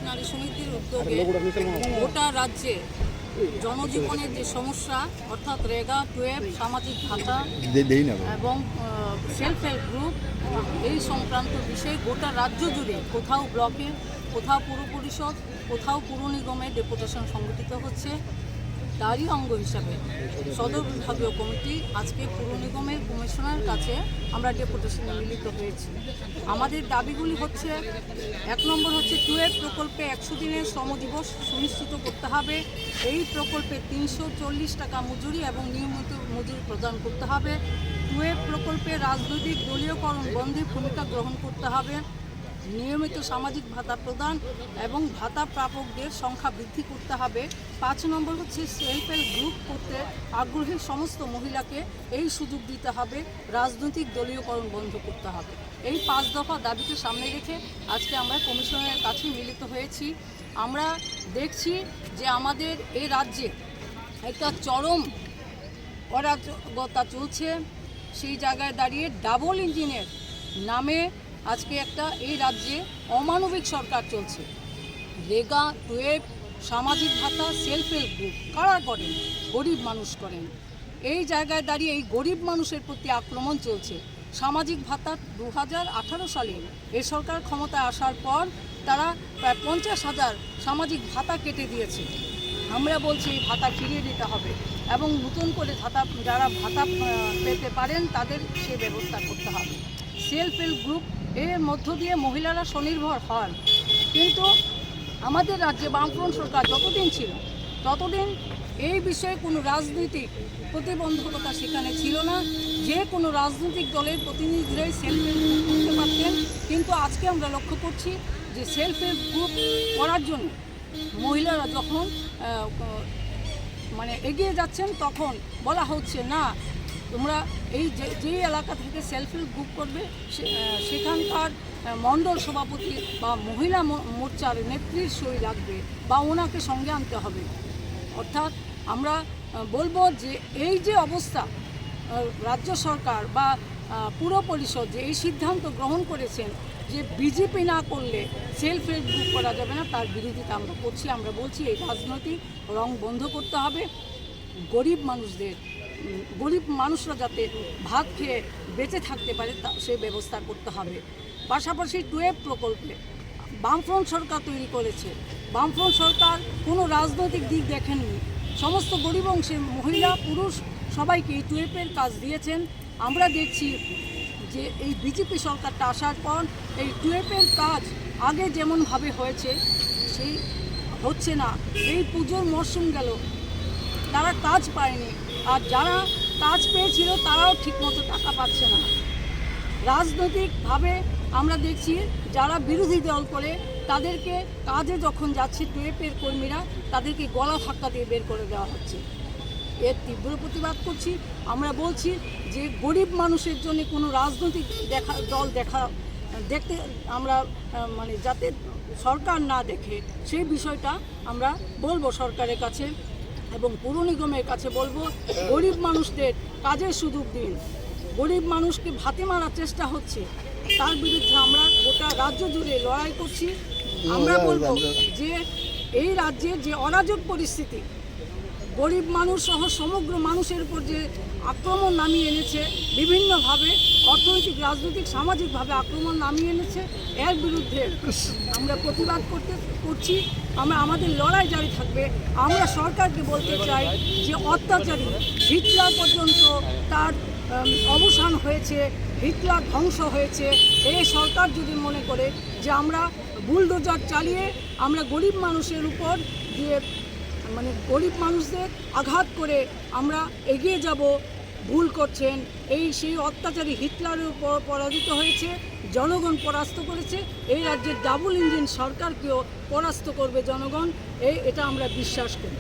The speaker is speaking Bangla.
নারী সমিতির উদ্যোগে গোটা রাজ্যে জনজীবনের যে সমস্যা অর্থাৎ রেগা 12 সামাজিক ভাতা এবং সেলফ হেল্প গ্রুপ এই সংক্রান্ত বিষয়ে গোটা রাজ্য জুড়ে কোথাও ব্লকে, কোথাও পুর পরিষদ, কোথাও পুর নিগমে ডেপুটেশন সংগঠিত হচ্ছে। তারই অঙ্গ হিসাবে সদর বিভাগীয় কমিটি আজকে পুর নিগমের কমিশনারের কাছে আমরা ডেপুটেশনে মিলিত হয়েছি। আমাদের দাবিগুলি হচ্ছে, 1 নম্বর হচ্ছে 12 প্রকল্পে 100 দিনের শ্রমদিবস সুনিশ্চিত করতে হবে। এই প্রকল্পে 340 টাকা মজুরি এবং নিয়মিত মজুরি প্রদান করতে হবে। 12 প্রকল্পে রাজনৈতিক দলীয়করণ বন্ধে ভূমিকা গ্রহণ করতে হবে। নিয়মিত সামাজিক ভাতা প্রদান এবং ভাতা প্রাপকদের সংখ্যা বৃদ্ধি করতে হবে। 5 নম্বর হচ্ছে সেলফ হেল্প গ্রুপ করতে আগ্রহী সমস্ত মহিলাকে এই সুযোগ দিতে হবে। রাজনৈতিক দলীয়করণ বন্ধ করতে হবে। এই 5 দফা দাবিকে সামনে রেখে আজকে আমরা কমিশনের কাছে মিলিত হয়েছি। আমরা দেখছি যে আমাদের এই রাজ্যে একটা চরম অরাজকতা চলছে। সেই জায়গায় দাঁড়িয়ে ডাবল ইঞ্জিনের নামে আজকে একটা এই রাজ্যে অমানবিক সরকার চলছে। রেগা 12 সামাজিক ভাতা সেলফ হেল্প গ্রুপ কারা করেন? গরিব মানুষ করেন। এই জায়গায় দাঁড়িয়ে এই গরিব মানুষের প্রতি আক্রমণ চলছে। সামাজিক ভাতা 2018 সালে এই সরকার ক্ষমতায় আসার পর তারা প্রায় 50,000 সামাজিক ভাতা কেটে দিয়েছে। আমরা বলছি এই ভাতা ফিরিয়ে দিতে হবে এবং নতুন করে যারা ভাতা পেতে পারেন তাদের সে ব্যবস্থা করতে হবে। সেলফ হেল্প গ্রুপ এর মধ্য দিয়ে মহিলারা স্বনির্ভর হন, কিন্তু আমাদের রাজ্যে বামফ্রন্ট সরকার যতদিন ছিল ততদিন এই বিষয়ে কোনো রাজনৈতিক প্রতিবন্ধকতা সেখানে ছিল না। যে কোনো রাজনৈতিক দলের প্রতিনিধিরাই সেলফ হেল্প গ্রুপ করতে পারতেন, কিন্তু আজকে আমরা লক্ষ্য করছি যে সেলফ হেল্প গ্রুপ করার জন্য মহিলারা যখন এগিয়ে যাচ্ছেন তখন বলা হচ্ছে না, তোমরা এই যে এলাকা থেকে সেলফ হেল্প গ্রুপ করবে সেখানকার মণ্ডল সভাপতি বা মহিলা মোর্চার নেত্রীর সই লাগবে বা ওনাকে সঙ্গে আনতে হবে। অর্থাৎ আমরা বলবো যে এই যে অবস্থা রাজ্য সরকার বা পুর পরিষদ যে এই সিদ্ধান্ত গ্রহণ করেছেন যে বিজেপি না করলে সেলফ হেল্প গ্রুপ করা যাবে না, তার বিরোধিতা আমরা করছি। আমরা বলছি এই রাজনৈতিক রং বন্ধ করতে হবে। গরিব মানুষরা যাতে ভাত খেয়ে বেঁচে থাকতে পারে সেই ব্যবস্থা করতে হবে। পাশাপাশি 12 প্রকল্পে বামফ্রন্ট সরকার তৈরি করেছে। বামফ্রন্ট সরকার কোনো রাজনৈতিক দিক দেখেননি। সমস্ত গরিব অংশের মহিলা পুরুষ সবাইকে এই 12-এর কাজ দিয়েছেন। আমরা দেখছি যে এই বিজেপি সরকারটা আসার পর এই 12-এর কাজ আগে যেমনভাবে হয়েছে সেই হচ্ছে না। এই পুজোর মরশুম গেল, তারা কাজ পায়নি, আর যারা কাজ পেয়েছিল তারাও ঠিকমতো টাকা পাচ্ছে না। রাজনৈতিকভাবে আমরা দেখছি যারা বিরোধী দল করে তাদেরকে কাজে যখন যাচ্ছে 12-এর কর্মীরা তাদেরকে গলা ধাক্কা দিয়ে বের করে দেওয়া হচ্ছে। এর তীব্র প্রতিবাদ করছি। আমরা বলছি যে গরিব মানুষের জন্য কোনো রাজনৈতিক দল দেখতে আমরা যাতে সরকার না দেখে সেই বিষয়টা আমরা বলবো সরকারের কাছে এবং পুর নিগমের কাছে বলবো, গরিব মানুষদের কাজের সুযোগ দিন। গরিব মানুষকে ভাতে মারার চেষ্টা হচ্ছে, তার বিরুদ্ধে আমরা গোটা রাজ্য জুড়ে লড়াই করছি। আমরা বলবো যে এই রাজ্যে যে অরাজক পরিস্থিতি, গরিব মানুষ সহ সমগ্র মানুষের উপর যে আক্রমণ নামিয়ে এনেছে, বিভিন্নভাবে অর্থনৈতিক, রাজনৈতিক, সামাজিকভাবে আক্রমণ নামিয়ে এনেছে, এর বিরুদ্ধে আমরা প্রতিবাদ করছি। আমাদের লড়াই জারি থাকবে। আমরা সরকারকে বলতে চাই যে অত্যাচারী হিটলার পর্যন্ত তার অবসান হয়েছে, হিটলার ধ্বংস হয়েছে। এই সরকার যদি মনে করে যে আমরা বুলডোজার চালিয়ে আমরা গরিব মানুষের উপর দিয়ে গরিব মানুষদের আঘাত করে আমরা এগিয়ে যাব, ভুল করছেন। সেই অত্যাচারী হিটলারের উপর পরাজিত হয়েছে, জনগণ পরাস্ত করেছে। এই রাজ্যের ডাবল ইঞ্জিন সরকারকেও পরাস্ত করবে জনগণ, এটা আমরা বিশ্বাস করি।